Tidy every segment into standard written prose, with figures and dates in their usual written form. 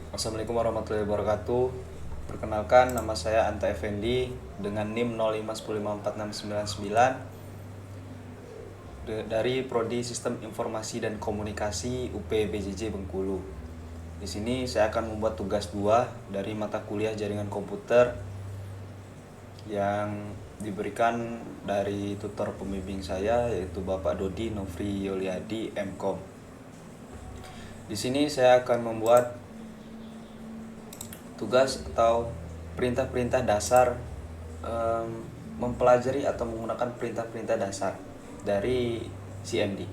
Assalamualaikum warahmatullahi wabarakatuh. Perkenalkan, nama saya Anta Effendi dengan NIM 0510546999 dari Prodi Sistem Informasi dan Komunikasi UP BJJ Bengkulu. Di sini saya akan membuat tugas 2 dari mata kuliah Jaringan Komputer yang diberikan dari tutor pembimbing saya, yaitu Bapak Dodi Nofri Yolyadi MKom. Di sini saya akan membuat tugas atau perintah-perintah dasar, mempelajari atau menggunakan perintah-perintah dasar dari CMD.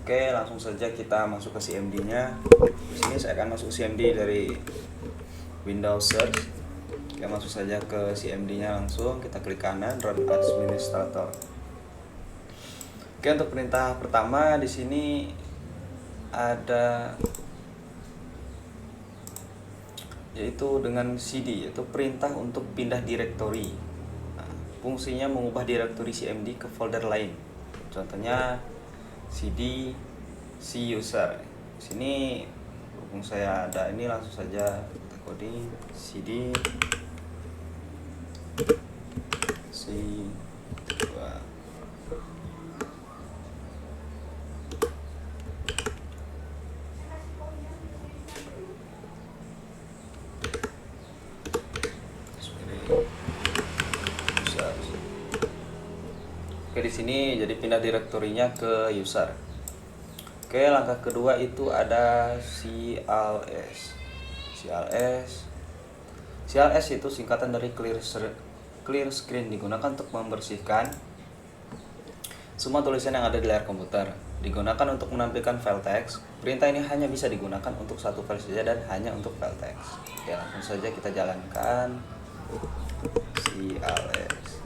Oke, langsung saja kita masuk ke CMD-nya. Di sini saya akan masuk CMD dari Windows Search. Kita masuk saja ke CMD-nya langsung, kita klik kanan Run Administrator. Oke, untuk perintah pertama di sini ada yaitu dengan CD, yaitu perintah untuk pindah direktori. Nah, fungsinya mengubah direktori CMD ke folder lain. Contohnya CD C user. Di sini berhubung saya ada ini, langsung saja kita coding CD C 2. Oke, di sini jadi pindah direktorinya ke user. Oke, langkah kedua itu ada CLS. CLS itu singkatan dari clear screen, digunakan untuk membersihkan semua tulisan yang ada di layar komputer. Digunakan untuk menampilkan file teks. Perintah ini hanya bisa digunakan untuk satu file saja dan hanya untuk file teks. Oke, langsung saja kita jalankan CLS.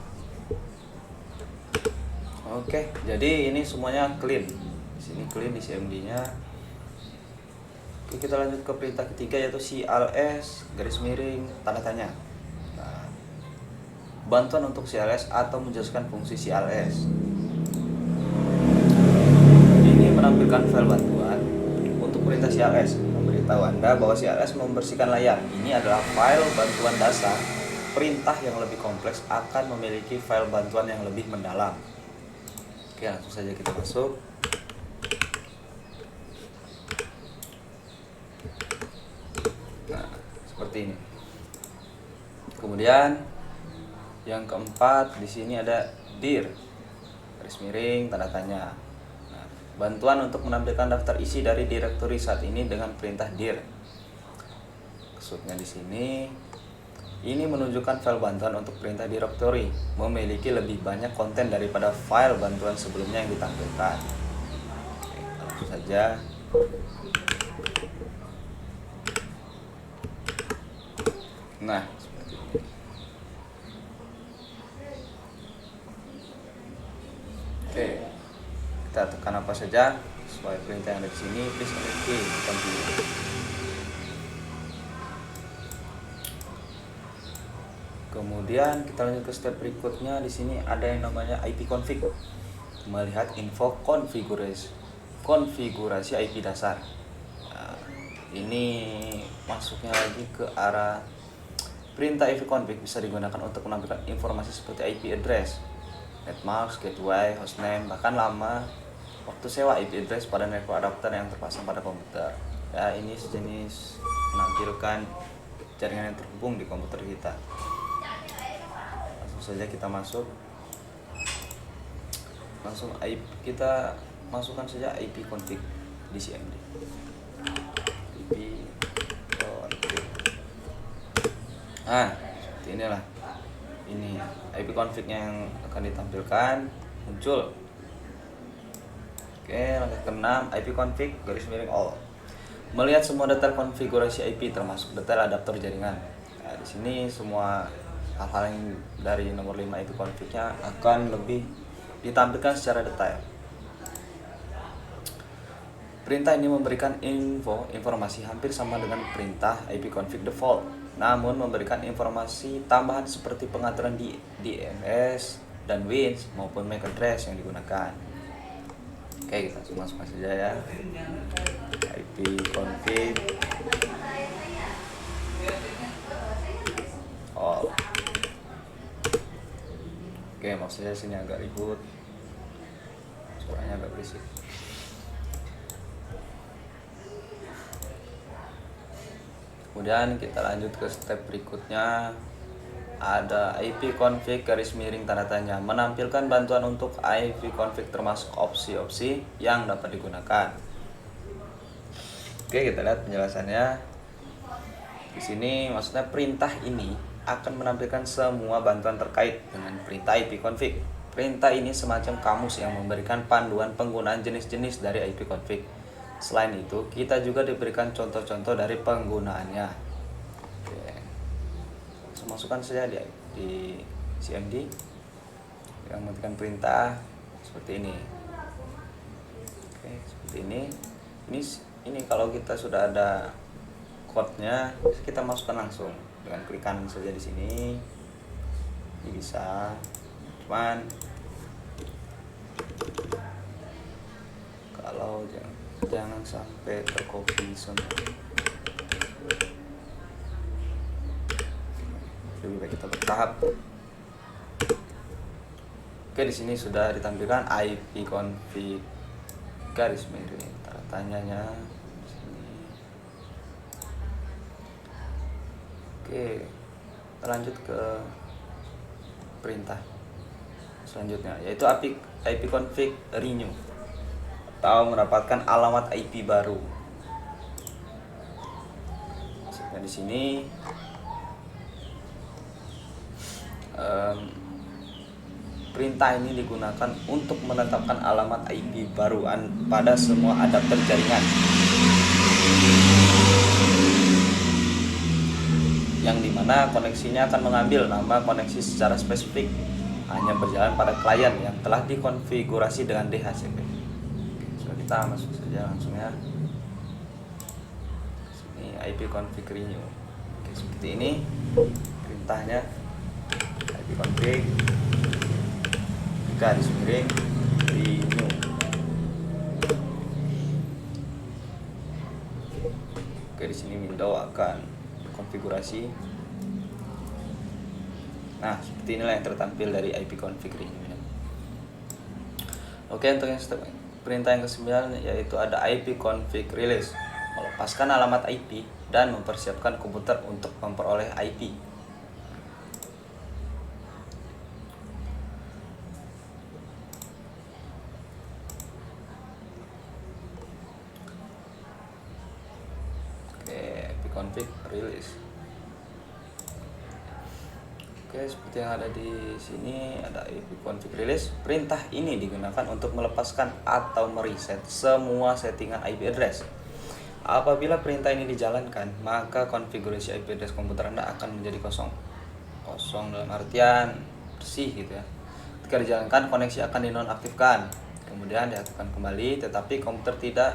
Oke, jadi ini semuanya clean. Di sini clean di CMD-nya. Oke, kita lanjut ke perintah ketiga, yaitu CLS garis miring tanda tanya. Nah, bantuan untuk CLS atau menjelaskan fungsi CLS. Ini menampilkan file bantuan untuk perintah CLS. Memberitahu Anda bahwa CLS membersihkan layar. Ini adalah file bantuan dasar. Perintah yang lebih kompleks akan memiliki file bantuan yang lebih mendalam. Oke, langsung saja kita masuk. Nah, seperti ini. Kemudian yang keempat, di sini ada dir garis miring tanda tanya. Nah, bantuan untuk menampilkan daftar isi dari direktori saat ini dengan perintah dir. Maksudnya di sini ini menunjukkan file bantuan untuk perintah direktori memiliki lebih banyak konten daripada file bantuan sebelumnya yang ditampilkan. Oke, langsung saja. Nah, seperti ini. Oke, kita tekan apa saja sesuai perintah yang ada di sini. Please continue. Kemudian kita lanjut ke step berikutnya. Di sini ada yang namanya IP config. Melihat info konfigurasi IP dasar. Nah, ini masuknya lagi ke arah perintah IP config bisa digunakan untuk menampilkan informasi seperti IP address, netmask, gateway, hostname, bahkan lama waktu sewa IP address pada network adapter yang terpasang pada komputer. Ya, ini sejenis menampilkan jaringan yang terhubung di komputer kita. Saja kita masuk, langsung kita masukkan saja IP config di CMD. IP config. Nah, seperti inilah. Ini IP config-nya yang akan ditampilkan muncul. Oke, langkah ke-6, IP config garis miring all. Melihat semua detail konfigurasi IP termasuk detail adaptor jaringan. Nah, di sini semua hal-hal yang dari nomor 5 itu config-nya akan lebih ditampilkan secara detail. Perintah ini memberikan informasi hampir sama dengan perintah IP config default, namun memberikan informasi tambahan seperti pengaturan di DNS dan WINS maupun MAC address yang digunakan. Oke, kita langsung masukkan saja ya. IP config Oke, maksudnya sini agak ribut, suaranya agak berisik. Kemudian kita lanjut ke step berikutnya, ada IP config garis miring tanda tanya, menampilkan bantuan untuk IP config termasuk opsi-opsi yang dapat digunakan. Oke, kita lihat penjelasannya. Di sini maksudnya perintah ini akan menampilkan semua bantuan terkait dengan perintah IP config. Perintah ini semacam kamus yang memberikan panduan penggunaan jenis-jenis dari IP config. Selain itu, kita juga diberikan contoh-contoh dari penggunaannya. Oke. Langsung masukkan saja di CMD yang menentukan perintah seperti ini. Oke, seperti ini. Ini kalau kita sudah ada code-nya, kita masukkan langsung dengan klik kanan saja di sini. Ini bisa, cuman kalau jangan sampai tercopy semua. Lebih baik kita bertahap. Oke, di sini sudah ditampilkan IP config garis miring tanda tanyanya. Oke, lanjut ke perintah selanjutnya, yaitu IP config renew atau mendapatkan alamat IP baru. Maksudnya di sini perintah ini digunakan untuk menetapkan alamat IP baru pada semua adapter jaringan, yang dimana koneksinya akan mengambil nama koneksi secara spesifik, hanya berjalan pada klien yang telah dikonfigurasi dengan DHCP. So, kita masuk saja langsung ya. Sini IP config renew. Oke, seperti ini perintahnya. IP config garis miring renew. Oke, di sini window akan konfigurasi. Nah, seperti inilah yang tertampil dari IP config renew. Oke, untuk yang step perintah yang ke-9 yaitu ada IP config release, melepaskan alamat IP dan mempersiapkan komputer untuk memperoleh IP. Config release. Oke, seperti yang ada di sini ada IP config release. Perintah ini digunakan untuk melepaskan atau mereset semua settingan IP address. Apabila perintah ini dijalankan, maka konfigurasi IP address komputer Anda akan menjadi kosong. Kosong dalam artian bersih gitu ya. Ketika dijalankan, koneksi akan dinonaktifkan, kemudian diaktifkan kembali, tetapi komputer tidak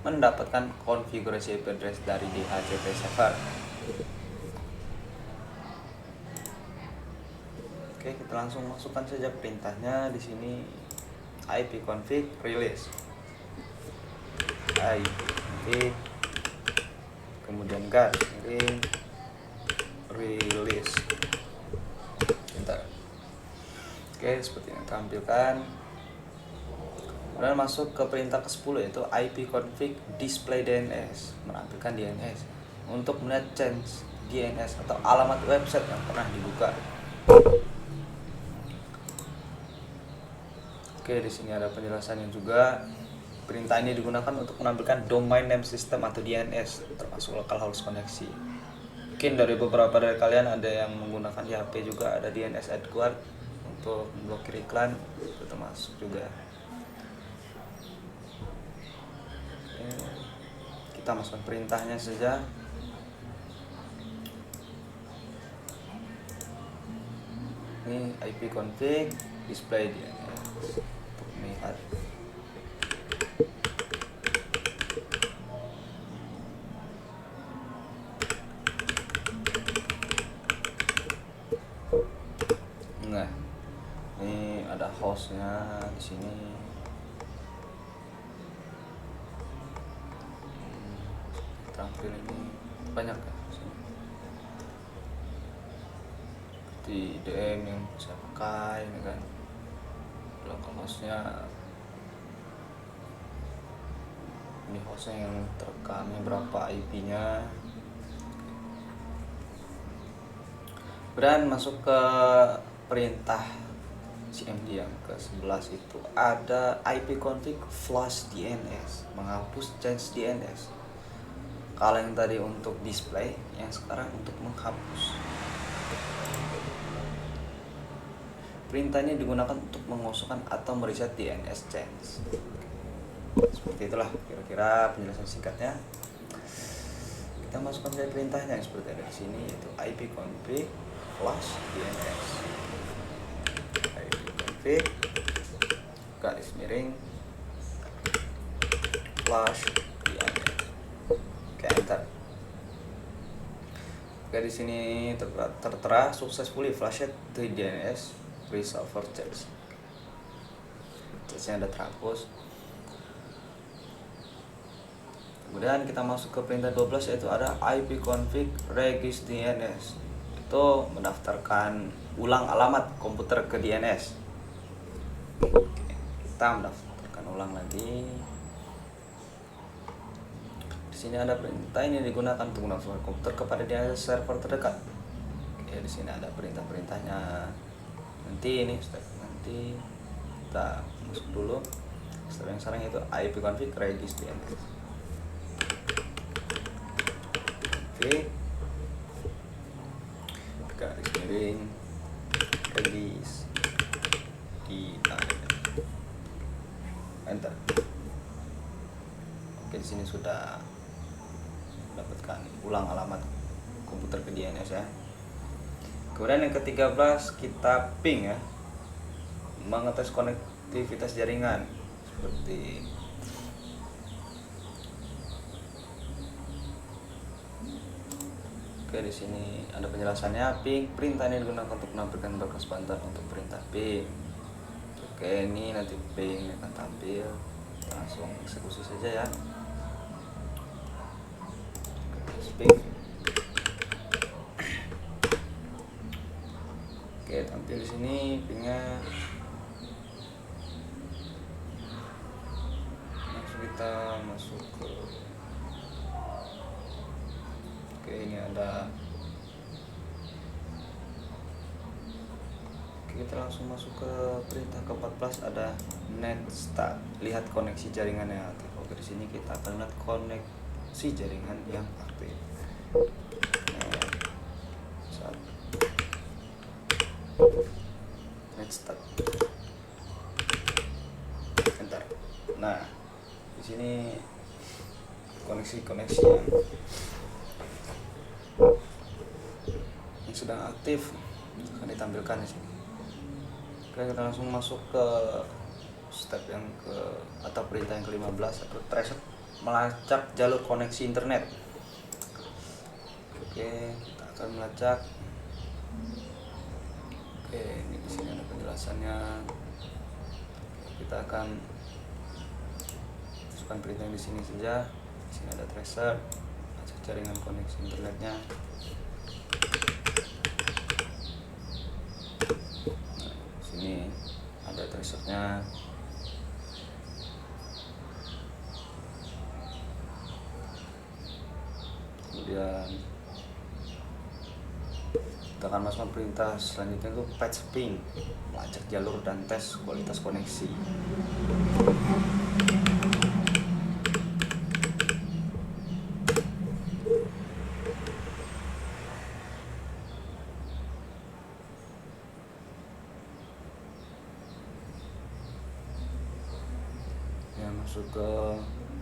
mendapatkan konfigurasi IP address dari DHCP server. Oke, kita langsung masukkan saja perintahnya di sini. IP config release. IP config kemudian garis miring release. Bentar. Oke, seperti yang tampilkan. Kemudian masuk ke perintah ke-10 yaitu IP config display DNS, menampilkan DNS untuk melihat change DNS atau alamat website yang pernah dibuka. Oke, di sini ada penjelasannya juga. Perintah ini digunakan untuk menampilkan domain name system atau DNS termasuk localhost koneksi. Mungkin dari beberapa dari kalian ada yang menggunakan di HP juga ada DNS Edgeguard untuk memblokir iklan, itu termasuk juga. Kita masukkan perintahnya saja. Ini IP config display DNS untuk melihat. Nah, ini ada hostnya di sini. Tampil ini banyak ya. seperti DM yang saya pakai ini kan, localhost-nya, ini hostnya yang terekamnya berapa, IP-nya. Kemudian masuk ke perintah CMD yang ke-11 itu ada ipconfig flush DNS, menghapus change DNS. Kalau yang tadi untuk display, yang sekarang untuk menghapus. Perintah ini digunakan untuk mengosongkan atau mereset DNS change. Seperti itulah kira-kira penjelasan singkatnya. Kita masukkan saja perintahnya yang seperti ada di sini, yaitu ipconfig flush DNS. Ipconfig garis miring flush DNS. Oke, enter. Oke, di sini tertera successfully flushed the DNS resolver change. Change-nya ada terhapus. Kemudian kita masuk ke perintah 12, yaitu ada ipconfig regis DNS. Itu mendaftarkan ulang alamat komputer ke DNS. Kita mendaftarkan ulang lagi. Di sini ada perintah ini digunakan untuk mendaftarkan komputer kepada DNS server terdekat. Oke, di sini ada perintah-perintahnya. Nanti ini step nanti kita masuk dulu. Step yang sekarang itu ipconfig regis DNS. Oke, garis miring regis DNS, enter. Oke, di sini sudah mendapatkan ulang alamat komputer ke DNS ya. Kemudian yang ke-13 kita ping ya, mengetes konektivitas jaringan seperti Oke, di sini ada penjelasannya. Ping, perintah ini digunakan untuk menampilkan berkas bantuan untuk perintah ping. Oke, ini nanti ping akan tampil. Kita langsung eksekusi saja ya. Ping. Oke, tampil di sini pingnya. Langsung kita masuk ke ini ada. Kita langsung masuk ke perintah ke-14, ada net start, lihat koneksi jaringan yang aktif. Oke, di sini kita akan lihat koneksi jaringan yang aktif. Net start, enter. Nah, di sini koneksi yang sedang aktif akan ditampilkan di sini. Oke, kita langsung masuk ke step yang atau perintah yang ke-15, atau tracer, melacak jalur koneksi internet. Oke, kita akan melacak. Oke, ini di sini ada penjelasannya. Kita akan masukkan perintah yang di sini saja. Di sini ada tracer, melacak jaringan koneksi internetnya. Ini ada tracernya. Kemudian kita akan masukkan perintah selanjutnya itu patch ping, melacak jalur dan tes kualitas koneksi. Masuk ke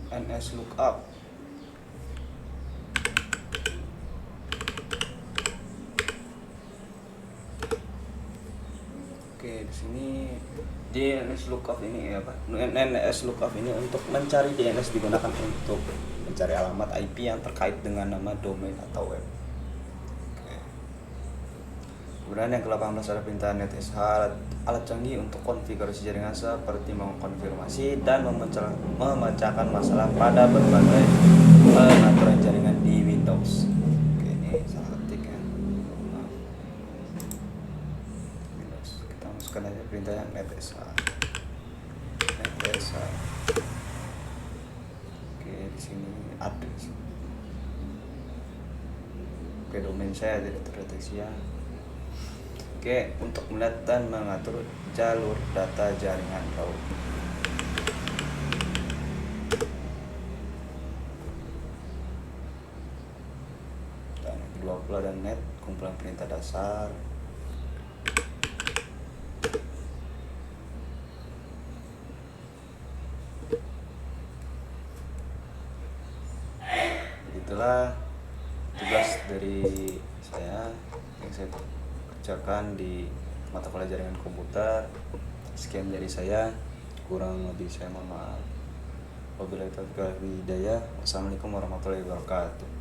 NS lookup. Oke, di sini DNS lookup ini apa? NS lookup ini untuk mencari DNS, digunakan untuk mencari alamat IP yang terkait dengan nama domain atau web. Oke. Kemudian yang ke-18 ada perintah NetSH, alat canggih untuk konfigurasi jaringan seperti mengkonfirmasi dan memecahkan masalah pada berbagai pengaturan jaringan di Windows. Oke, ini salah ketik ya. Oke, domain saya tidak terdeteksi ya. Oke, untuk melihat dan mengatur jalur data jaringan root. Dan kedua pula dan net, kumpulan perintah dasar. Begitulah tugas dari saya yang saya kerjakan di mata kuliah jaringan komputer. Sekian dari saya, kurang lebih saya mohon maaf. Wabillahi taufiq wal hidayah. Wassalamualaikum warahmatullahi wabarakatuh.